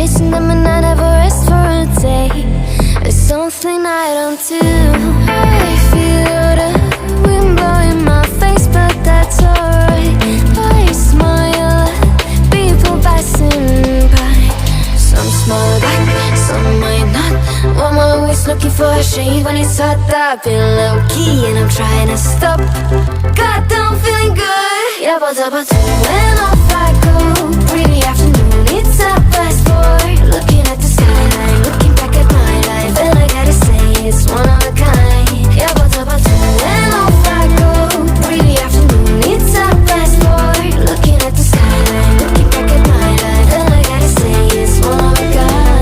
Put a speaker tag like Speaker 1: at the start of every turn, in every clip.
Speaker 1: chasing them and I never rest for a day. There's something I don't do. I feel the wind blowing my face, but that's alright. I smile at people passing by. Some smile back, some might not. I'm always looking for a shade when it's hot. I've been low-key and I'm trying to stop. Goddamn feeling good. Yeah, but when off I go. Really afternoon, it's a fast boy. Looking at the skyline, looking back at my life, and I gotta say it's one of a kind. Yeah, but when off I go. Really afternoon, it's a fast boy. Looking at the skyline, looking back at my life, and I gotta say it's one of a kind.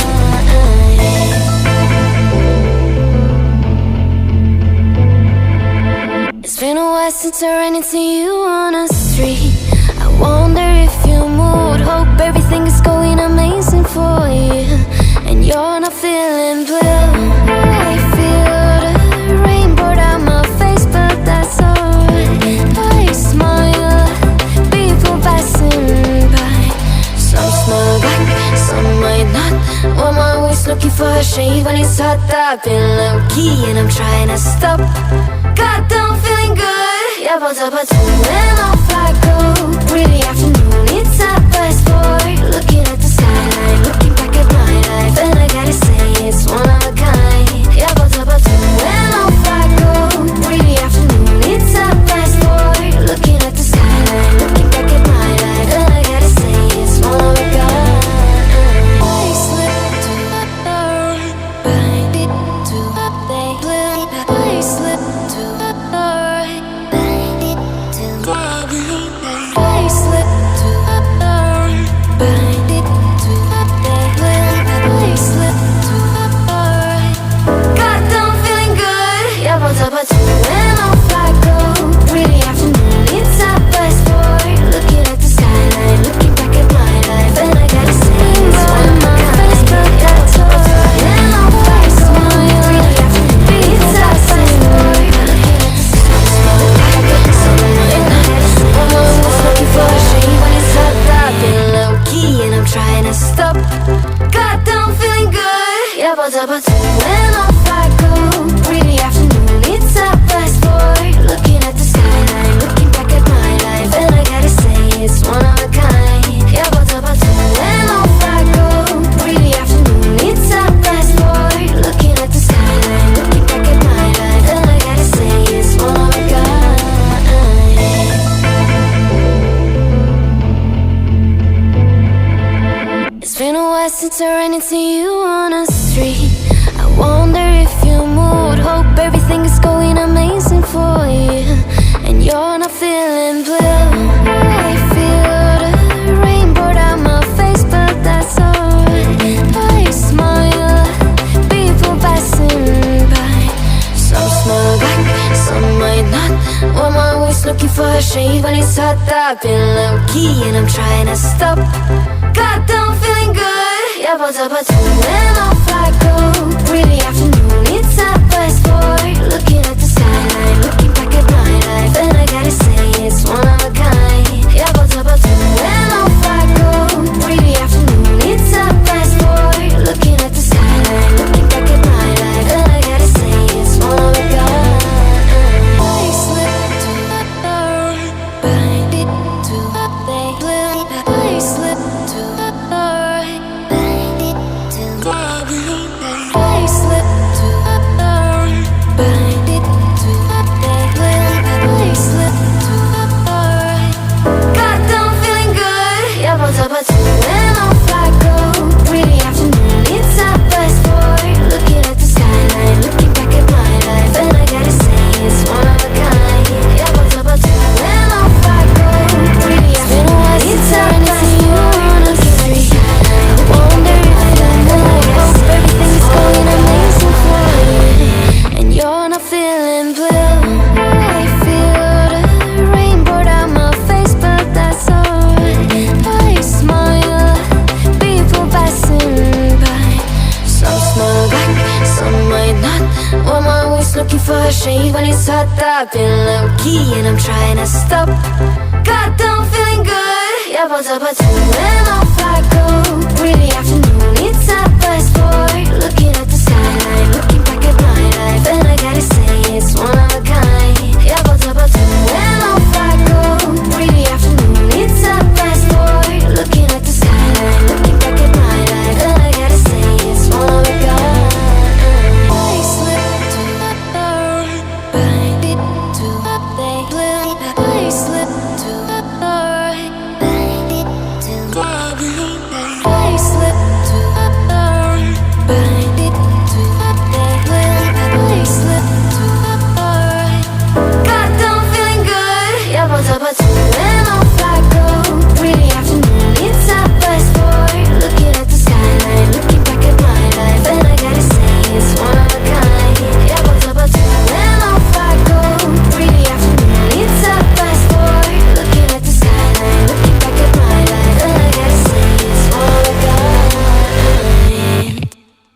Speaker 1: It's been a while since I ran into you on a street. I wonder if you moved. Hope everything is going amazing for you, and you're not feeling blue. I feel the rain pour down my face, but that's alright. I smile at people passing by. Some smile back, some might not. I'm always looking for a shade when it's hot. I've been low-key and I'm trying to stop. Goddamn feeling good. Yeah, but when off I go. Really afternoon, it's a fast boy. Looking at the skyline, looking back at my life, and I gotta say it's one of a kind. Yeah, but when off I go. Really afternoon, it's a fast boy. Looking at the skyline, looking back at my life, and I gotta say it's one of a kind. I slip to the right, bind it to the blue. I slip to the right, bind it to the I slip to the right, bind it to the blue. I slip to the right. Goddamn feeling good. Yeah, but when off I go. Really afternoon, it's a fast boy. Looking at the skyline, looking back at my life, and I gotta say it's one of my face, but that's alright. When off I smile, really afternoon, it's a fast boy. Looking at the skyline, I'm always looking for a shade when it's hot. I've been low-key and I'm trying to stop. Goddamn feeling good. Yeah, but when off I go. Really afternoon, it's a fast boy. Looking at the skyline, looking back at my life, and I gotta say it's one of a kind. Yeah, but when off I go. Really afternoon, it's a fast boy. Looking at the skyline, looking back at my life, and I gotta say it's one of a kind. It's been a while since I ran into you on a street. I wonder if you moved. Hope everything is going amazing for you, and you're not feeling blue. I feel the rain pour down my face, but that's alright. I smile at people passing by. Some smile back, some might not. I'm always looking for a shade when it's hot. I've been low-key and I'm trying to stop. Goddamn feeling good. Yeah, but when off I go. Really afternoon, it's a fast boy. Looking at the skyline, looking back at my life, and I gotta say it's one of a kind. Yeah, but when off I go. Really afternoon, it's a fast boy. Looking at the skyline, looking back at my life, and I gotta say it's one of a kind. I slip to the right, bind it to the blue. I slip to the right, bind it to the I Really afternoon, it's a fast boy. Looking at the skyline, looking back at my life, and I gotta say it's one of a kind. Yeah, but when off I go. Really afternoon, it's a fast boy. Looking at the skyline, looking back at my life, and I gotta say it's one of a kind. I slip to the right, bind it to the blue. I slip to the right, bind it to the I slip to the right, bind it to the blue. I slip to the right. Goddamn feeling good. Yeah, but when off I go. Really afternoon, it's a fast boy. Looking at the skyline, looking back at my life, and I gotta say it's one of a kind. Yeah, but when off I go. Really afternoon, it's a fast boy. Looking at the skyline, I wonder if you know. Hope everything is going amazing for you, and you're not feeling blue. I feel the rain pour down my face, but that's alright. I smile at people passing by. Some smile back, some might not. I'm always looking for a shade when it's hot. I've been low-key and I'm trying to stop. Goddamn feeling good. Yeah, but when off I go.